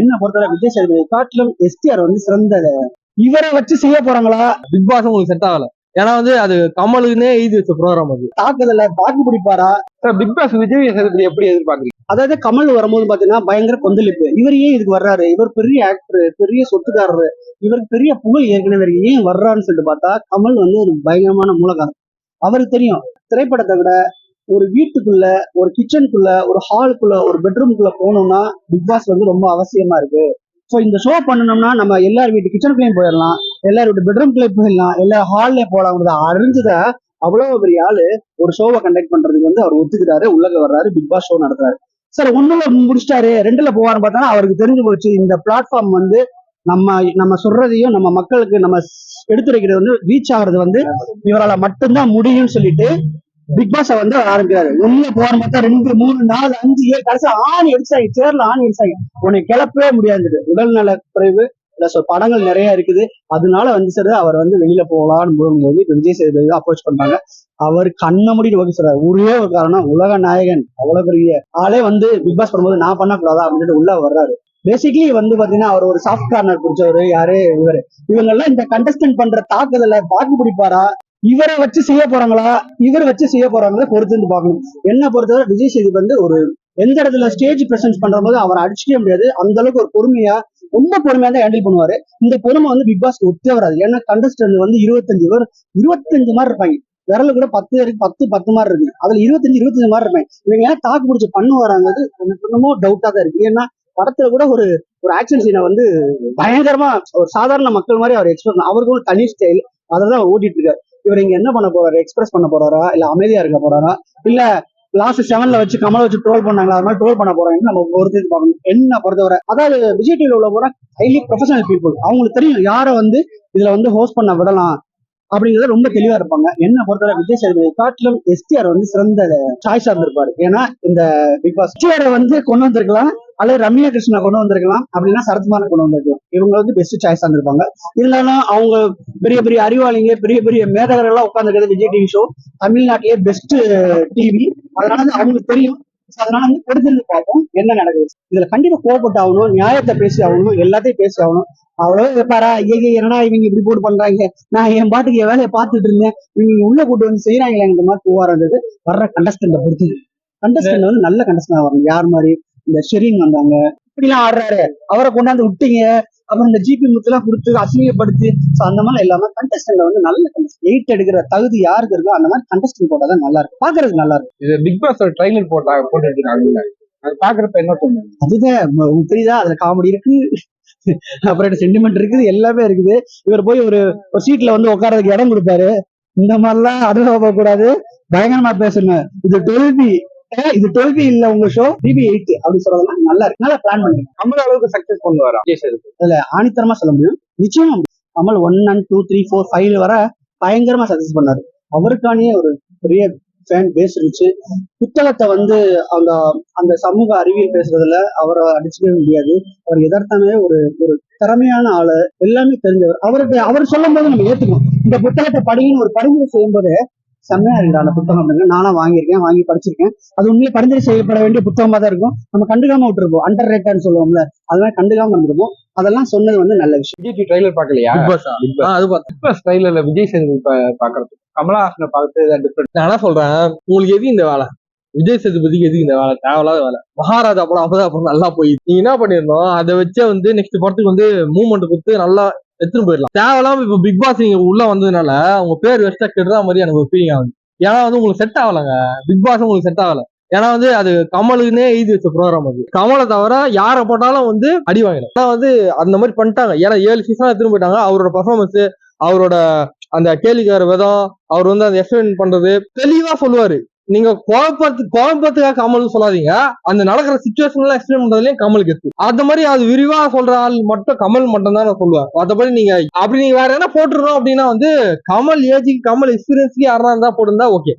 என்ன பொறுத்தவரை விஜய் சேதுபதி காட்டிலும் எஸ்டிஆர் வந்து சிறந்த. இவரை வச்சு செய்ய போறாங்களா? பிக் பாஸ் உங்களுக்கு செட் ஆகல. ஏன்னா வந்து அது கமலுக்குன்னே எழுதி வச்ச ப்ரோக்ராம். அது தாக்குதல தாக்கு பிடிப்பாரா? பிக் பாஸ் விஜய் சேதுபதி எப்படி எதிர்பார்க்குறீங்க? அதாவது கமல் வரும்போது பாத்தீங்கன்னா பயங்கர கொந்தளிப்பு. இவர் ஏன் இதுக்கு வர்றாரு? இவர் பெரிய ஆக்டர், பெரிய சொத்துக்காரரு, இவருக்கு பெரிய புகழ் ஏற்கனவே ஏன் வர்றாருன்னு சொல்லிட்டு பார்த்தா கமல் வந்து ஒரு பயங்கரமான மூலகாரம். அவருக்கு தெரியும் திரைப்படத்தை விட ஒரு வீட்டுக்குள்ள, ஒரு கிச்சனுக்குள்ள, ஒரு ஹாலுக்குள்ள, ஒரு பெட்ரூம்குள்ள போகணும்னா பிக் பாஸ் வந்து ரொம்ப அவசியமா இருக்கு. ஸோ இந்த ஷோ பண்ணணும்னா நம்ம எல்லார் வீட்டு கிச்சனுக்குள்ளேயும் போயிடலாம், எல்லார் வீட்டு பெட்ரூம்குள்ளேயும் போயிடலாம், எல்லா ஹால்லயும் போகலாம். அறிஞ்சுத அவ்வளவு பெரிய ஆளு ஒரு ஷோவை கண்டக்ட் பண்றதுக்கு வந்து அவர் ஒத்துக்கிறாரு, உள்ளக வர்றாரு, பிக் பாஸ் ஷோ நடத்துறாரு. சார் ஒண்ணுல முடிச்சிட்டாரு, ரெண்டுல போவான்னு பார்த்தா அவருக்கு தெரிஞ்சு போச்சு இந்த பிளாட்ஃபார்ம் வந்து நம்ம சொல்றதையும் நம்ம மக்களுக்கு நம்ம எடுத்துரைக்கிறது வந்து ரீச் ஆகுறது வந்து இவரால் மட்டும்தான் முடியும்னு சொல்லிட்டு பிக் பாஸ் வந்து ஆரம்பிக்கிறாரு. உள்ள போன பார்த்தா 2 3 4 5 7 கடைசி ஆணி அடிச்சாங்க, சேர்ல ஆணி அடிச்சாங்க. உன்னை கிளப்பவே முடியாது. உடல்நல குறைவு படங்கள் நிறைய இருக்குது, அதனால வந்து சார் அவர் வந்து வெளியில போகலான்னு போகும்போது விஜய் சேதுபதி அப்ரோச் பண்றாங்க. அவர் கண்ண முடிட்டு ஓகே சொல்றாரு. ஒரே ஒரு காரணம், உலக நாயகன் அவ்வளவு பெரிய ஆளே வந்து பிக் பாஸ் பண்ணும்போது நான் பண்ணக்கூடாதா அப்படின்னு உள்ள வர்றாரு. பேசிக்கலி வந்து பாத்தீங்கன்னா அவர் ஒரு சாஃப்ட் கார்னர் பிடிச்சவரு. யாரு இவரு? இவங்க எல்லாம் இந்த கண்டஸ்டன்ட் பண்ற தாக்குதல தாக்கு பிடிப்பாரா? இவரை வச்சு செய்ய போறாங்களா? இவர் வச்சு செய்ய போறாங்களா பொறுத்து வந்து பார்க்கணும். என்ன பொறுத்தவரை விஜய் சேதுபதி வந்து ஒரு எந்த இடத்துல ஸ்டேஜ் பிரசன்ஸ் பண்ற போது அவரை அடிச்சுக்கவே முடியாது. அந்த அளவுக்கு ஒரு பொறுமையா, ரொம்ப பொறுமையா தான் ஹேண்டில் பண்ணுவாரு. இந்த பொறுமை வந்து பிக் பாஸ்க்கு ஒத்தே வராது. ஏன்னா கண்டஸ்டன்ட் வந்து 25 மாதிரி இருப்பாங்க. விரல கூட 10 இருக்கு, 10 மாதிரி இருக்கு. அதுல 25 மாதிரி இருப்பாங்க. இவங்க ஏன் தாக்கு பிடிச்சி பண்ணுவாராங்கிறது எனக்கு ரொம்ப டவுட்டா தான் இருக்கு. ஏன்னா படத்துல கூட ஒரு ஆக்ஷன் சீனை வந்து பயங்கரமா ஒரு சாதாரண மக்கள் மாதிரி அவர் எக்ஸ்பிரஸ், அவருக்கு ஒரு தனி ஸ்டைல், அதான் அவர் ஓட்டிட்டு இருக்காரு. இவர் இங்க என்ன பண்ண போறாரு? எக்ஸ்பிரஸ் பண்ண போறாரா, இல்ல அமைதியா இருக்க போறாரா, இல்ல லாஸ்ட் 7ல வச்சு கமலை வச்சு ட்ரோல் பண்ணாங்களா, அது மாதிரி ட்ரோல் பண்ண போறாங்கன்னு நம்ம பொறுத்து பார்க்கணும். என்ன பொறுத்தவரை அதாவது விஜய் டிவில உள்ள கூட ஹைலி ப்ரொஃபஷனல் பீப்புள், அவங்களுக்கு தெரியும் யாரை வந்து இதுல வந்து ஹோஸ்ட் பண்ண விடலாம் அப்படிங்கறத ரொம்ப தெளிவா இருப்பாங்க. என்ன பொறுத்தவரை விஜய் சேதுபதி காட்டிலும் எஸ்டிஆர் வந்து சிறந்த சாய்ஸா இருந்திருப்பாரு. ஏன்னா இந்த பிக் பாஸ் எஸ்டிஆரை வந்து கொண்டு வந்திருக்கலாம், அல்லது ரம்யா கிருஷ்ணா கொண்டு வந்திருக்கலாம், அப்படின்னா சரத்குமார் கொண்டு வந்திருக்கலாம். இவங்க வந்து பெஸ்ட் சாய்ஸா இருந்திருப்பாங்க. இருந்தாலும் அவங்க பெரிய பெரிய அறிவாளிங்க, பெரிய பெரிய மேதகர்கள் எல்லாம் உட்காந்துருக்கிறது விஜய் டிவி ஷோ தமிழ்நாட்டிலேயே பெஸ்ட் டிவி. அதனால வந்து அவங்களுக்கு தெரியும். அதனால வந்து பொறுத்திருந்து பார்ப்போம் என்ன நடக்குது. இதுல கண்டிப்பா கோவப்பட்டு ஆகணும், நியாயத்தை பேசி ஆகணும், எல்லாத்தையும் பேசி ஆகணும். அவ்வளவு வைப்பாரா? என்னடா இவங்க இப்படி போட்டு பண்றாங்க, நான் என் பாட்டுக்கு என் வேலையை பார்த்துட்டு இருந்தேன், இவங்க உள்ள கூட்டு வந்து செய்யறாங்களே, இந்த மாதிரி போவாருன்றது வர்ற கண்டஸ்டன்ட பொறுத்து. கண்டஸ்டன்ட் வந்து நல்ல கண்டஸ்டன்ட் வரணும். யார் மாதிரி இந்த ஷெரீன் வந்தாங்க, இப்படிலாம் ஆடுறாரு, அவரை கொண்டாந்து விட்டீங்க, அப்புறம் இந்த ஜிபி முத்துலாம் கொடுத்து அசிங்கப்படுத்தி, அந்த மாதிரி இல்லாம கண்டஸ்டன்ட் வந்து நல்ல கண்டஸ்டன்ட் 8 எடுக்கிற தகுதி யாருக்கு இருக்கோ அந்த மாதிரி கண்டஸ்டன்ட் போட்டாதான் நல்லா இருக்கும், பாக்குறதுக்கு நல்லா இருக்கும். இது பிக் பாஸ் ட்ரைலர் போட்டு அது பாக்குறப்ப என்ன தோணும்? அதுதான் உங்களுக்கு தெரியுதா, அதுல காமெடி இருக்கு, அப்புறம் சென்டிமெண்ட் இருக்குது, எல்லாமே இருக்குது. இவர் போய் ஒரு சீட்ல வந்து உட்கார்றதுக்கு இடம் கொடுப்பாரு. இந்த மாதிரிலாம் அனுபவ கூடாது, பயங்கரமா பேசணும். இது 12 இல்ல உங்க ஷோ BB 8 அப்படி சொல்றதெல்லாம் நல்லா இருக்கு. நல்லா பிளான் பண்ணி கமல் அளவுக்கு சக்சஸ் பண்ணுவாரா? அதுல ஆணித்தரமா சொல்ல முடியும், நிச்சயமா கமல் 1 and 2 3 4 5 வர பயங்கரமா சக்சஸ் பண்ணாரு. அவருக்கானே ஒரு பெரிய ஃபேன் பேஸ் இருந்துச்சு. புத்தகத்தை வந்து அந்த அந்த சமூக அறிவியல் பேசுறதுல அவரை அடிச்சுக்கவே முடியாது. அவர் எதார்த்தமே ஒரு திறமையான ஆளு, எல்லாமே தெரிஞ்சவர். அவர் சொல்லும் போது நம்ம ஏத்துக்கணும். இந்த புத்தகத்தை படிக்கணும் ஒரு பரிந்துரை செய்யும் போது செம்மையா இருக்கு அந்த புத்தகம். நானா வாங்கியிருக்கேன், வாங்கி படிச்சிருக்கேன். அது உண்மையிலே பரிந்துரை செய்யப்பட வேண்டிய புத்தகமா தான் இருக்கும். நம்ம கண்டுக்காம விட்டுருப்போம், அண்டர் ரேட்டட்னு சொல்லுவோம்ல, அதெல்லாம் கண்டுக்காம இருந்திருப்போம். அதெல்லாம் சொன்னது வந்து நல்ல விஷயம். விஜய் ட்ரைலர் பாக்கலையா? அது பார்த்தேன். ட்ரைலர்ல விஜய் சேதுபதி பாக்குறது கமலஹாசனை பார்த்து டிஃபரெண்ட். நான் சொல்றேன், உங்களுக்கு எது இந்த வேலை? விஜய் சேதுபதிக்கு எதுக்கு இந்த வேலை? தேவையில்லாத வேலை. மகாராஜா படம் அப்பதான் நல்லா போய் நீங்க என்ன பண்ணிருந்தோம், அதை வச்சே வந்து நெக்ஸ்ட் படத்துக்கு வந்து மூவ்மெண்ட் கொடுத்து நல்லா எடுத்துன்னு போயிடலாம். தேவையில்லாம இப்ப பிக் பாஸ் நீங்க உள்ள வந்ததுனால உங்க பேர் வெஸ்டா கெடுற மாதிரி எனக்கு ஒரு ஃபீலிங் ஆகுது. ஏன்னா வந்து உங்களுக்கு செட் ஆகலங்க, பிக் பாஸ் உங்களுக்கு செட் ஆகல. ஏன்னா வந்து அது கமலுக்குன்னே எழுதி வச்ச ப்ரோக்ராம். அது கமலை தவிர யாரை போட்டாலும் வந்து அடி வாங்கிடும். ஆனா வந்து அந்த மாதிரி பண்ணிட்டாங்க. ஏன்னா 7 சீசனா எடுத்துன்னு போயிட்டாங்க. அவரோட பர்ஃபார்மன்ஸ், அவரோட அந்த கேள்விக்கார விதம், அவர் வந்து அந்த எக்ஸ்பிளைன் பண்றது தெளிவா சொல்லுவாரு. நீங்க குழப்பத்துக்காக கமல் சொல்லாதீங்க, அந்த நடக்கிற சிச்சுவேஷன் எல்லாம் எக்ஸ்பிளைன் பண்றதுலயும் கமலுக்கு இருக்கு. அந்த மாதிரி அது விரிவா சொல்ற ஆள் மட்டும் கமல் மட்டும் தான் நான் சொல்லுவேன். மற்றபடி நீங்க அப்படி நீங்க வேற என்ன போட்டுருந்தோம் அப்படின்னா வந்து கமல் ஏஜுக்கு கமல் எக்ஸ்பீரியன்ஸ்க்கு யாரா இருந்தா போட்டிருந்தா ஓகே.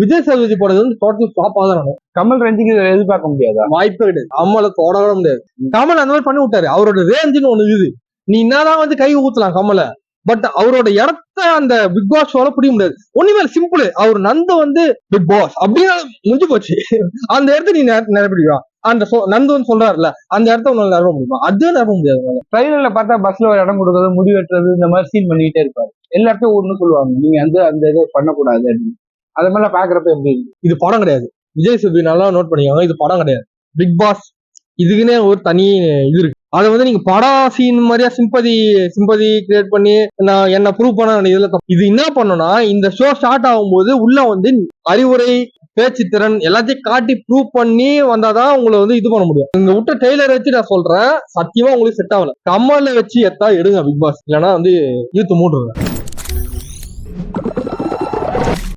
விஜய் சேதுபதி போடுறது வந்து டோட்டல் ஃபிளாப் ஆகுது. கமல் ரேஞ்சுக்கு எதிர்பார்க்க முடியாது, வாய்ப்பே கிடையாது. கமலை தொட விட முடியாது. கமல் அந்த மாதிரி பண்ணி விட்டாரு. அவரோட ரேஞ்சுன்னு ஒண்ணு இருக்குது. நீ என்னதான் வந்து கை ஊத்தலாம் கமலை, பட் அவரோட இடத்த அந்த பிக் பாஸ் ஷோல புரிய முடியாது. ஒண்ணுமே சிம்பிள், அவர் நந்த வந்து பிக் பாஸ் அப்படின்னு முடிஞ்சு போச்சு. அந்த இடத்த நீ நிரப்பிடுவா. அந்த நந்தன் சொல்றாருல அந்த இடத்த உன்னால நிரப்ப முடியுமா? அதுவும் நிரப்ப முடியாது. ட்ரைலர்ல பார்த்தா பஸ்ல ஒரு இடம் கொடுக்கறது, முடி வெட்டுறது, இந்த மாதிரி சீன் பண்ணிக்கிட்டே இருப்பாரு. எல்லா இடத்தையும் ஒண்ணு சொல்லுவாங்க, நீங்க அந்த இதை பண்ணக்கூடாது அப்படின்னு. அது மாதிரிலாம் பாக்குறப்ப எப்படி இருக்கு? இது படம் கிடையாது. விஜய் சேதுபதி நல்லா நோட் பண்ணிக்கோங்க, இது படம் கிடையாது. பிக் பாஸ் இதுக்குன்னே ஒரு தனி இது இருக்கு. அதை வந்து நீங்க படம் சீன் மாதிரியா சிம்பதி கிரியேட் பண்ணி நான் என்ன ப்ரூவ் பண்ண இதுல இது என்ன பண்ணணும்னா, இந்த ஷோ ஸ்டார்ட் ஆகும்போது உள்ள வந்து அறிவுரை, பேச்சு திறன் எல்லாத்தையும் காட்டி ப்ரூவ் பண்ணி வந்தாதான் உங்களை வந்து இது பண்ண முடியும். நீங்க விட்ட டெய்லர் வச்சு நான் சொல்றேன், சத்தியமா உங்களுக்கு செட் ஆகல. கமலை வச்சு எத்தா எடுங்க பிக் பாஸ், இல்லைன்னா வந்து இழுத்து மூடுறேன்.